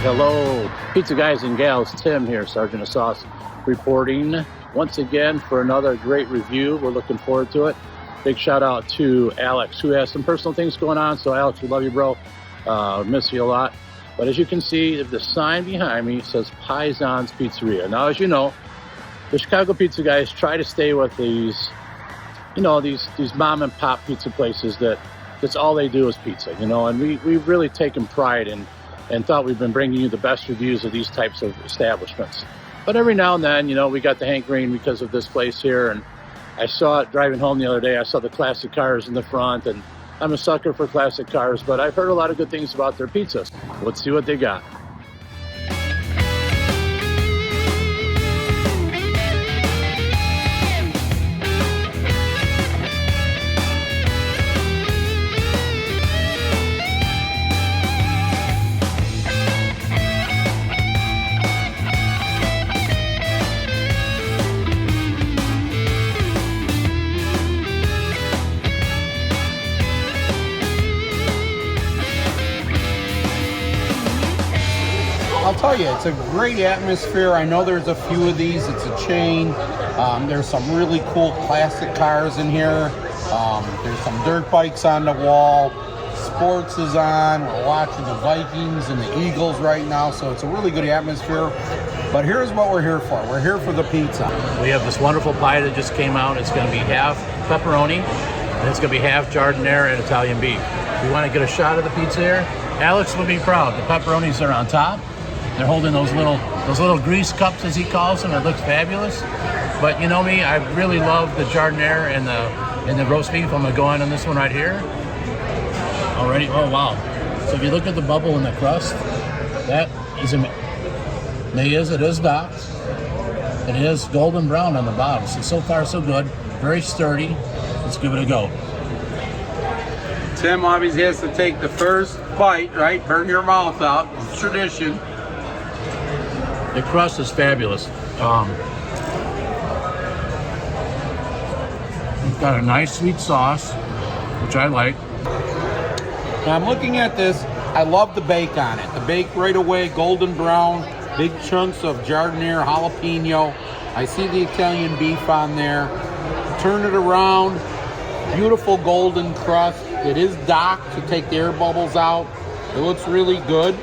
hello, pizza guys and gals. Tim here, Sergeant of Sauce, reporting once again for another great review. We're looking forward to it. Big shout out to Alex, who has some personal things going on. So Alex, we love you, bro. Miss you a lot. But as you can see, the sign behind me says Paisans Pizzeria. Now, as you know, the Chicago pizza guys try to stay with these, these mom and pop pizza places that's all they do is pizza, and we've really taken pride in and thought we've been bringing you the best reviews of these types of establishments. But every now and then, we got the hankering because of this place here, and I saw it driving home the other day. I saw the classic cars in the front, and I'm a sucker for classic cars, but I've heard a lot of good things about their pizzas. Let's see what they got. I'll tell you, it's a great atmosphere. I know there's a few of these. It's a chain. There's some really cool classic cars in here. There's some dirt bikes on the wall. Sports is on. We're watching the Vikings and the Eagles right now, so it's a really good atmosphere. But here's what we're here for. We're here for the pizza. We have this wonderful pie that just came out. It's going to be half pepperoni, and it's going to be half giardiniera and Italian beef. If you want to get a shot of the pizza here, Alex will be proud. The pepperonis are on top. They're holding those little grease cups, as he calls them. It looks fabulous. But you know me, I really love the giardiniera and the roast beef. I'm gonna go on this one right here. Already, oh wow! So if you look at the bubble in the crust, that is it is docked. It is golden brown on the bottom. So far so good. Very sturdy. Let's give it a go. Tim always has to take the first bite, right? Burn your mouth out. It's tradition. The crust is fabulous. It's got a nice sweet sauce, which I like. Now I'm looking at this. I love the bake on it. The bake right away, golden brown, big chunks of giardiniera, jalapeno. I see the Italian beef on there. Turn it around. Beautiful golden crust. It is docked to take the air bubbles out. It looks really good.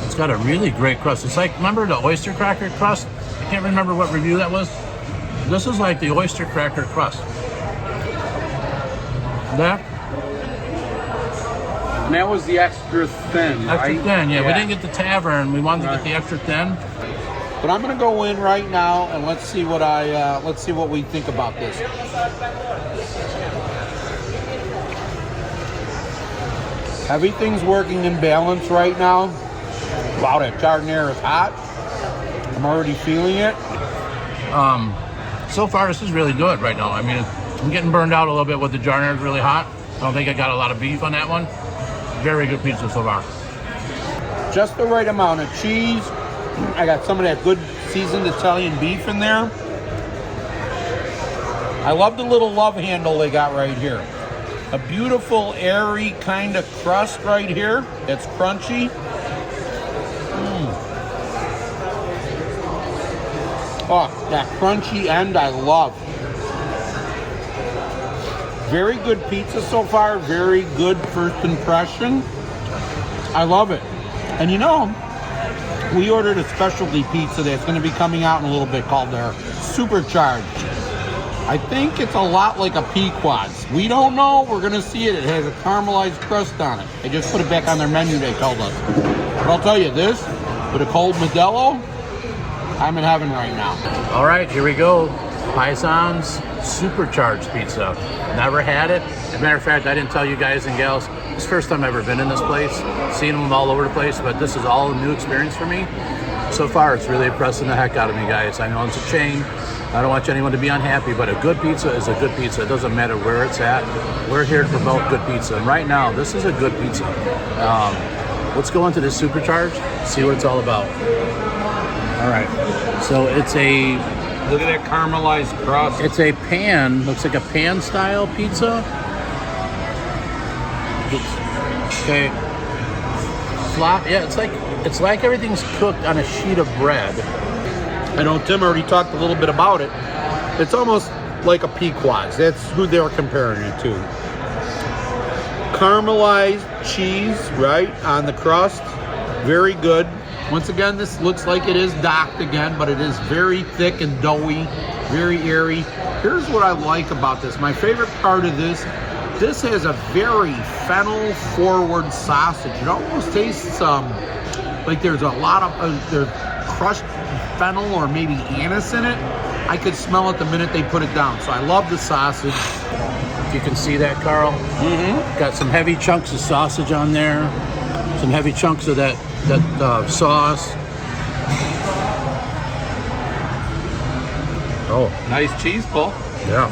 It's got a really great crust. It's like, remember the oyster cracker crust? I can't remember what review that was. This is like the oyster cracker crust. And that was the extra thin, right? Extra thin, yeah. We didn't get the tavern. We wanted to get the extra thin. But I'm gonna go in right now and let's see what we think about this. Everything's working in balance right now. Wow, that giardiniera is hot. I'm already feeling it. So far, this is really good right now. I mean, I'm getting burned out a little bit with the giardiniera. It's really hot. I don't think I got a lot of beef on that one. Very good pizza so far. Just the right amount of cheese. I got some of that good seasoned Italian beef in there. I love the little love handle they got right here. A beautiful, airy kind of crust right here that's crunchy. Oh, that crunchy end I love. Very good pizza so far. Very good first impression. I love it. And we ordered a specialty pizza that's going to be coming out in a little bit called their Supercharged. I think it's a lot like a Pequod's. We don't know. We're going to see it. It has a caramelized crust on it. They just put it back on their menu, they told us. But I'll tell you this, with a cold Modelo, I'm in heaven right now. All right, here we go. Paisans Supercharged pizza. Never had it. As a matter of fact, I didn't tell you guys and gals, it's the first time I've ever been in this place. Seen them all over the place, but this is all a new experience for me. So far, it's really impressing the heck out of me, guys. I know it's a chain. I don't want anyone to be unhappy, but a good pizza is a good pizza. It doesn't matter where it's at. We're here to promote good pizza. And right now, this is a good pizza. Let's go into this Supercharged, see what it's all about. All right, so it's a... Look at that caramelized crust. It's a pan, looks like a pan style pizza. Okay. flop. Yeah, it's like everything's cooked on a sheet of bread. I know Tim already talked a little bit about it. It's almost like a Pequod's. That's who they're comparing it to. Caramelized cheese, right, on the crust. Very good. Once again, this looks like it is docked again, but it is very thick and doughy, very airy. Here's what I like about this. My favorite part of this has a very fennel-forward sausage. It almost tastes like there's a lot of there's crushed fennel or maybe anise in it. I could smell it the minute they put it down. So I love the sausage. If you can see that, Carl. Mm-hmm. Got some heavy chunks of sausage on there. Some heavy chunks of that sauce. Oh, Nice cheese pull. yeah.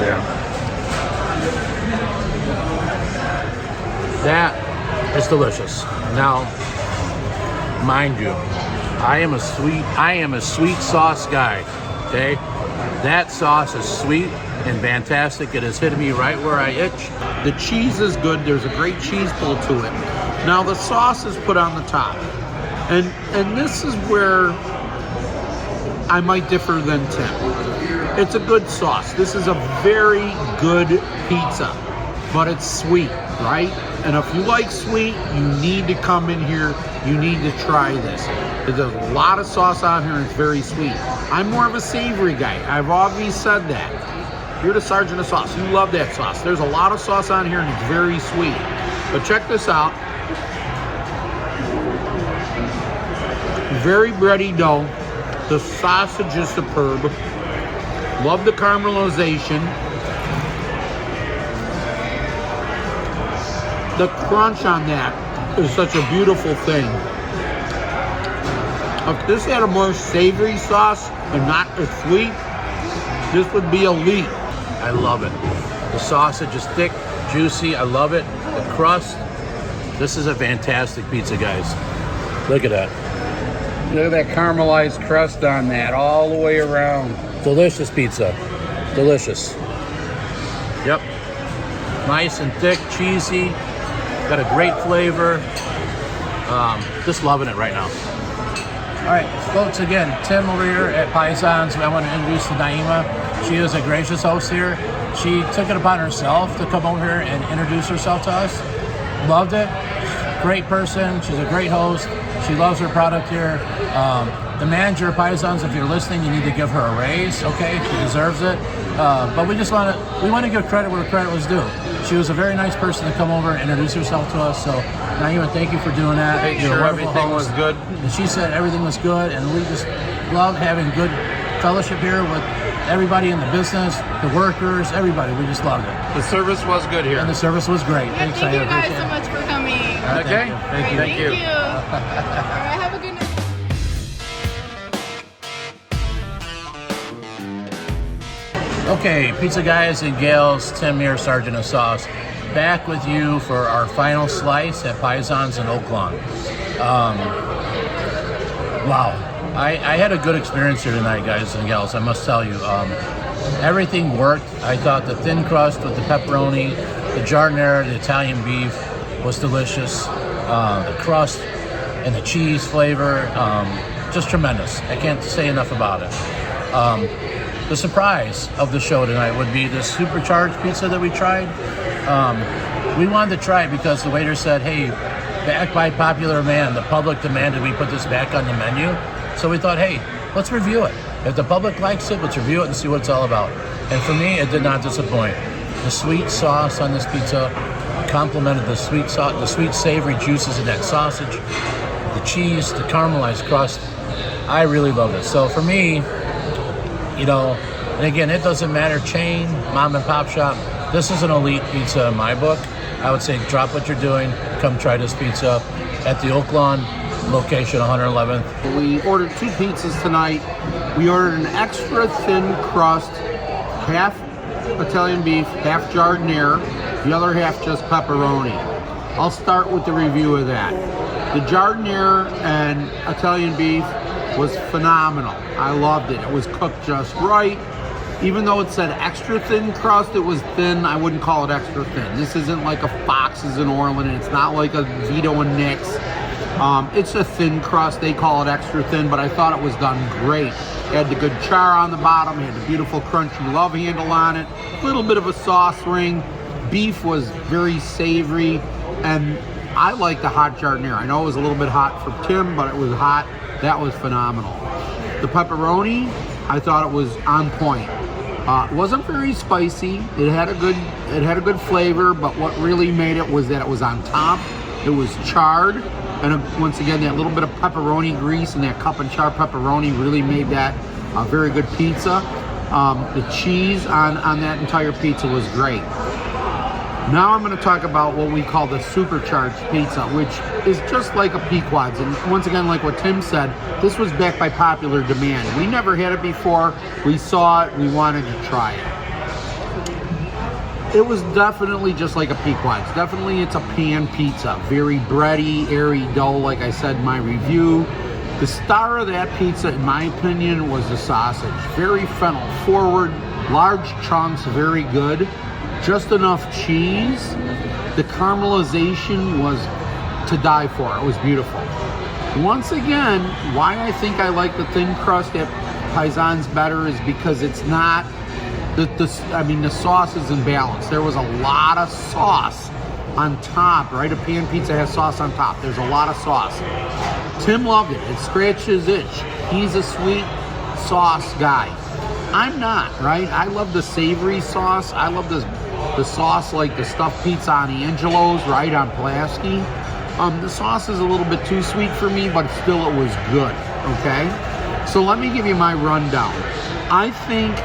Yeah. That is delicious. Now, mind you, I am a sweet sauce guy. Okay? That sauce is sweet and fantastic. It has hit me right where I itch. The cheese is good. There's a great cheese pull to it. Now the sauce is put on the top. And this is where I might differ than Tim. It's a good sauce. This is a very good pizza, but it's sweet, right? And if you like sweet, you need to come in here. You need to try this. There's a lot of sauce on here and it's very sweet. I'm more of a savory guy. I've always said that. You're the sergeant of sauce. You love that sauce. There's a lot of sauce on here and it's very sweet. But check this out. Very bready dough. The sausage is superb. Love the caramelization. The crunch on that is such a beautiful thing. If this had a more savory sauce and not as sweet, this would be elite. I love it. The sausage is thick, juicy. I love it. The crust. This is a fantastic pizza, guys. Look at that. Look at that caramelized crust on that all the way around. Delicious pizza. Delicious. Yep. Nice and thick, cheesy. Got a great flavor. Just loving it right now. All right, folks, again, Tim over here at Paisans. I want to introduce to Naima. She is a gracious host here. She took it upon herself to come over here and introduce herself to us. Loved it. Great person. She's a great host. She loves her product here. The manager of Paisans, if you're listening, you need to give her a raise, okay? She deserves it. But we want to give credit where credit was due. She was a very nice person to come over and introduce herself to us. So, Naima, thank you for doing that. Make sure everything was good. And she said everything was good, and we just love having good fellowship here with everybody in the business, the workers, everybody. We just loved it. The service was good here. And the service was great. Yeah, Thanks, thank you Naima. guys Appreciate so it. much for coming. All right, Okay. Thank you. Thank you. All right, have a good night. Okay, pizza guys and gals, Tim here, Sergeant of Sauce, back with you for our final slice at Paisans in Oaklawn. Wow, I had a good experience here tonight, guys and gals, I must tell you. Everything worked. I thought the thin crust with the pepperoni, the giardiniera, the Italian beef was delicious. The crust and the cheese flavor, just tremendous. I can't say enough about it. The surprise of the show tonight would be the supercharged pizza that we tried. We wanted to try it because the waiter said, hey, back by popular demand, the public demanded we put this back on the menu. So we thought, hey, let's review it. If the public likes it, let's review it and see what it's all about. And for me, it did not disappoint. The sweet sauce on this pizza complemented the sweet savory juices of that sausage, the cheese, the caramelized crust. I really love it. So for me, you know, and again, it doesn't matter, chain, mom and pop shop. This is an elite pizza in my book. I would say drop what you're doing, come try this pizza at the Oaklawn location, 111th. We ordered 2 pizzas tonight. We ordered an extra thin crust, half Italian beef, half giardiniera, the other half just pepperoni. I'll start with the review of that. The giardiniera and Italian beef was phenomenal. I loved it. It was cooked just right. Even though it said extra thin crust, it was thin. I wouldn't call it extra thin. This isn't like a Fox's in Orland, and it's not like a Vito and Nick's. It's a thin crust. They call it extra thin, but I thought it was done great. It had the good char on the bottom. It had the beautiful crunchy love handle on it. A little bit of a sauce ring. Beef was very savory, and I like the hot giardiniera. I know it was a little bit hot for Tim, but it was hot. That was phenomenal. The pepperoni, I thought it was on point. It wasn't very spicy. It had a good flavor, but what really made it was that it was on top. It was charred, and once again, that little bit of pepperoni grease and that cup and char pepperoni really made that a very good pizza. The cheese on that entire pizza was great. Now I'm going to talk about what we call the supercharged pizza, which is just like a Pequod's. And once again, like what Tim said, this was backed by popular demand. We never had it before. We saw it. We wanted to try it. It was definitely just like a Pequod's. Definitely it's a pan pizza. Very bready, airy dough, like I said in my review. The star of that pizza, in my opinion, was the sausage. Very fennel forward, large chunks, very good. Just enough cheese. The caramelization was to die for. It was beautiful. Once again, why I think I like the thin crust at Paisans better is because it's not, the sauce is in balance. There was a lot of sauce on top, right? A pan pizza has sauce on top. There's a lot of sauce. Tim loved it. It scratched his itch. He's a sweet sauce guy. I'm not, right? I love the savory sauce. I love the sauce like the stuffed pizza on Angelo's, right, on Pulaski. The sauce is a little bit too sweet for me, but still it was good, okay? So let me give you my rundown. I think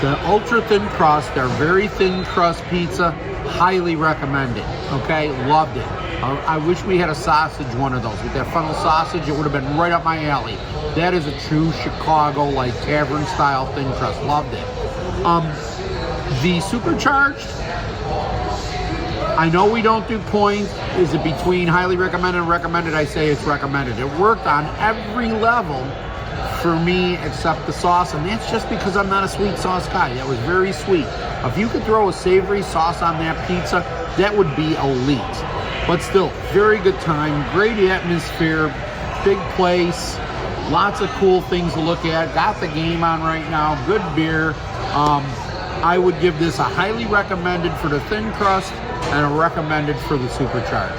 the ultra thin crust, our very thin crust pizza, highly recommended, okay? Loved it. I wish we had a sausage one of those. With that funnel sausage, it would have been right up my alley. That is a true Chicago, like tavern style thin crust. Loved it. The supercharged, I know we don't do points. Is it between highly recommended and recommended? I say it's recommended. It worked on every level for me except the sauce, and that's just because I'm not a sweet sauce guy. That was very sweet. If you could throw a savory sauce on that pizza, that would be elite. But still, very good time, great atmosphere, big place, lots of cool things to look at. Got the game on right now, good beer. I would give this a highly recommended for the thin crust and a recommended for the supercharged.